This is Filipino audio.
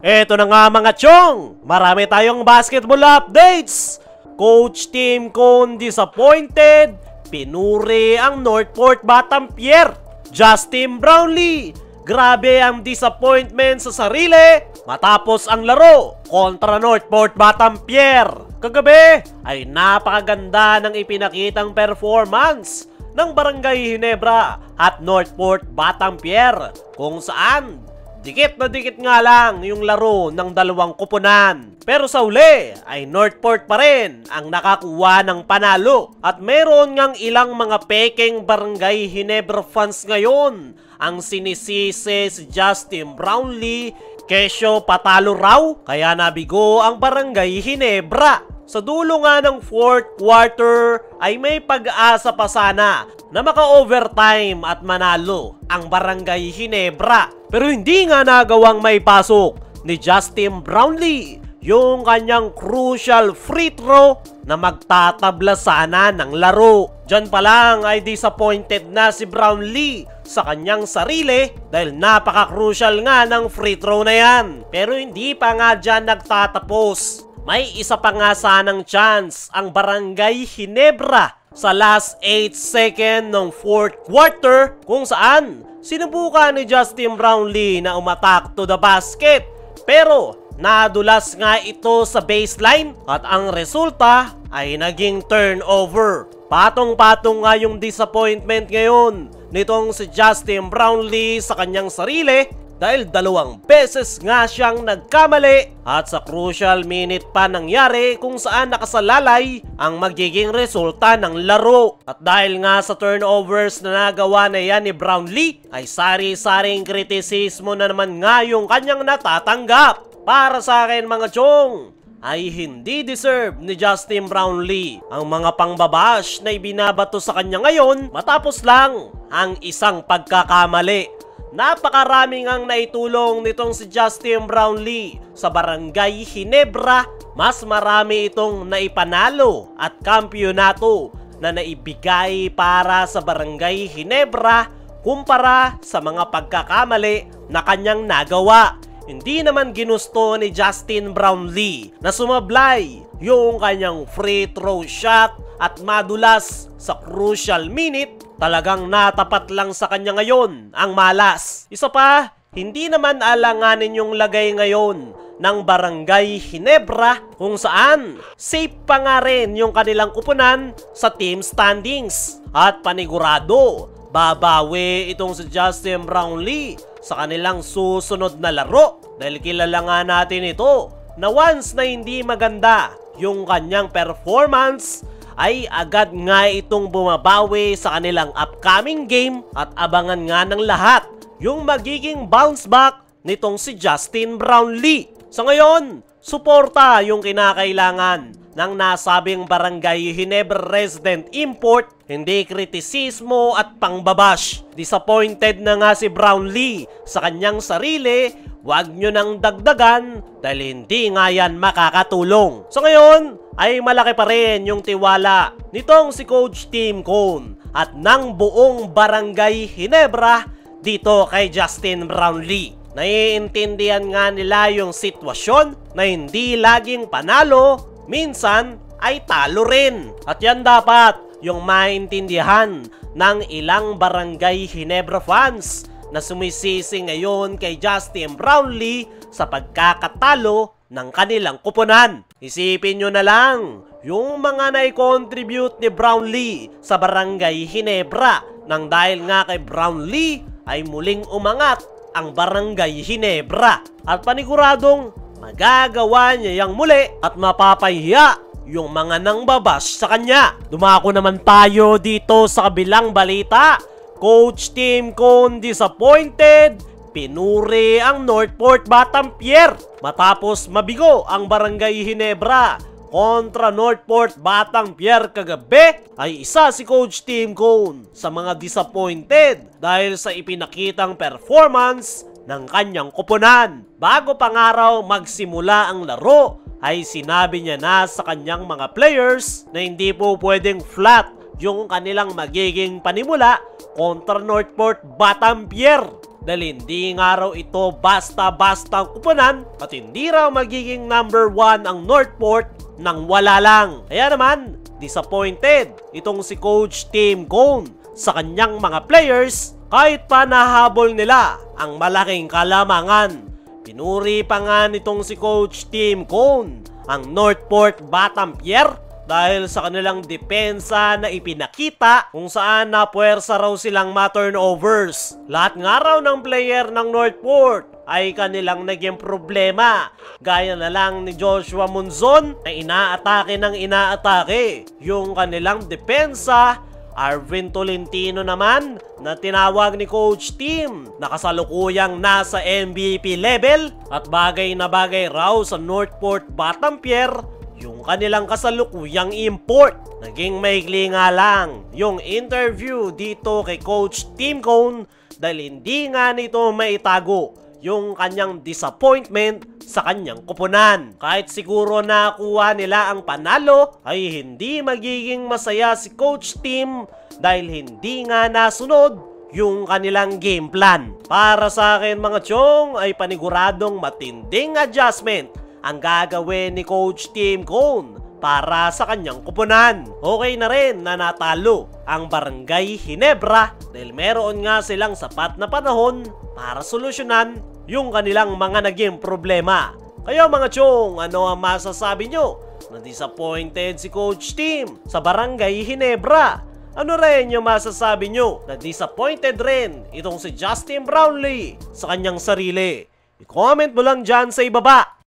Eto na nga mga chong, marami tayong basketball updates. Coach Tim Cone disappointed, pinuri ang Northport Batampier. Justin Brownlee, grabe ang disappointment sa sarili matapos ang laro kontra Northport Batampier. Kagabi ay napakaganda ng ipinakitang performance ng Barangay Ginebra at Northport Batampier kung saan dikit na dikit nga lang yung laro ng dalawang kupunan. Pero sa uli ay Northport pa rin ang nakakuha ng panalo. At meron ngang ilang mga peking Barangay Ginebra fans ngayon ang sinisisi si Justin Brownlee kesyo patalo raw kaya nabigo ang Barangay Ginebra. Sa dulo nga ng 4th quarter ay may pag-asa pa sana na maka-overtime at manalo ang Barangay Ginebra. Pero hindi nga nagawang may pasok ni Justin Brownlee yung kanyang crucial free throw na magtatabla sana ng laro. Diyan pa lang ay disappointed na si Brownlee sa kanyang sarili dahil napaka-crucial nga ng free throw na yan. Pero hindi pa nga dyan nagtatapos. May isa pa nga sanang chance ang Barangay Ginebra sa last 8 seconds ng 4th quarter kung saan sinubukan ni Justin Brownlee na umatak to the basket. Pero nadulas nga ito sa baseline at ang resulta ay naging turnover. Patong-patong nga yung disappointment ngayon nitong si Justin Brownlee sa kanyang sarili dahil 2 beses nga siyang nagkamali at sa crucial minute pa nangyari kung saan nakasalalay ang magiging resulta ng laro. At dahil nga sa turnovers na nagawa na yan ni Brownlee ay sari-saring kritisismo na naman nga yung kanyang natatanggap. Para sa akin mga chong, ay hindi deserve ni Justin Brownlee ang mga pangbabash na ibinabato sa kanya ngayon matapos lang ang isang pagkakamali. Napakaraming ang naitulong nitong si Justin Brownlee sa Barangay Ginebra. Mas marami itong naipanalo at kampyonato na naibigay para sa Barangay Ginebra kumpara sa mga pagkakamali na kanyang nagawa. Hindi naman ginusto ni Justin Brownlee na sumablay yung kanyang free throw shot at madulas sa crucial minute. Talagang natapat lang sa kanya ngayon ang malas. Isa pa, hindi naman alanganin yung lagay ngayon ng Barangay Ginebra kung saan safe pa nga rin yung kanilang kupunan sa team standings. At panigurado, babawi itong si Justin Brownlee sa kanilang susunod na laro dahil kilala nga natin ito na once na hindi maganda yung kanyang performance ay agad nga itong bumabawi sa kanilang upcoming game at abangan nga ng lahat yung magiging bounce back nitong si Justin Brownlee. Sa ngayon, suporta yung kinakailangan ng nasabing Barangay Ginebra resident import, hindi kritisismo at pangbabash. Disappointed na nga si Brownlee sa kanyang sarili, wag nyo nang dagdagan dahil hindi nga yan makakatulong. So ngayon ay malaki pa rin yung tiwala nitong si Coach Tim Cone at ng buong Barangay Ginebra dito kay Justin Brownlee. Naiintindihan nga nila yung sitwasyon na hindi laging panalo, minsan ay talo rin. At yan dapat yung maintindihan ng ilang Barangay Ginebra fans na sumisisi ngayon kay Justin Brownlee sa pagkakatalo ng kanilang kupunan. Isipin nyo na lang yung mga nai-contribute ni Brownlee sa Barangay Ginebra nang dahil nga kay Brownlee ay muling umangat ang Barangay Ginebra. At paniguradong magagawa niya yang muli at mapapahiya yung mga nangbabash sa kanya. Dumako naman tayo dito sa kabilang balita. Coach Tim Cone disappointed, pinuri ang Northport Batampier matapos mabigo ang Barangay Ginebra kontra Northport Batampier kagabi. Ay isa si Coach Tim Cone sa mga disappointed dahil sa ipinakitang performance ng kanyang kupunan. Bago pa nga raw magsimula ang laro ay sinabi niya na sa kanyang mga players na hindi po pwedeng flat yung kanilang magiging panimula kontra Northport Batampier. dahil hindi nga raw ito basta-basta kupunan at hindi raw magiging number 1 ang Northport nang wala lang. Kaya naman, disappointed itong si Coach Tim Cone sa kanyang mga players kahit pa nahabol nila ang malaking kalamangan. Pinuri pa nga nitong si Coach Tim Cone ang Northport Batampier dahil sa kanilang depensa na ipinakita kung saan napuwersa raw silang ma-turnovers. Lahat nga raw ng player ng Northport ay kanilang naging problema. Gaya na lang ni Joshua Monzon na inaatake ng inaatake yung kanilang depensa. Arvin Tolentino naman na tinawag ni Coach Tim na kasalukuyang nasa MVP level at bagay na bagay raw sa Northport Batampier yung kanilang kasalukuyang import. Naging maikli nga lang yung interview dito kay Coach Tim Cone dahil hindi nga nito maitago yung kanyang disappointment sa kanyang kupunan. Kahit siguro nakuha nila ang panalo ay hindi magiging masaya si Coach Tim dahil hindi nga nasunod yung kanilang game plan. Para sa akin mga chong ay paniguradong matinding adjustment ang gagawin ni Coach Tim Cone para sa kanyang kupunan. Okay na rin na natalo ang Barangay Ginebra dahil meron nga silang sapat na panahon para solusyonan yung kanilang mga naging problema. Kaya mga chong, ano ang masasabi nyo? Na-disappointed si Coach Tim sa Barangay Ginebra. Ano rin yung masasabi nyo? Na-disappointed rin itong si Justin Brownlee sa kanyang sarili. I-comment mo lang dyan sa ibaba.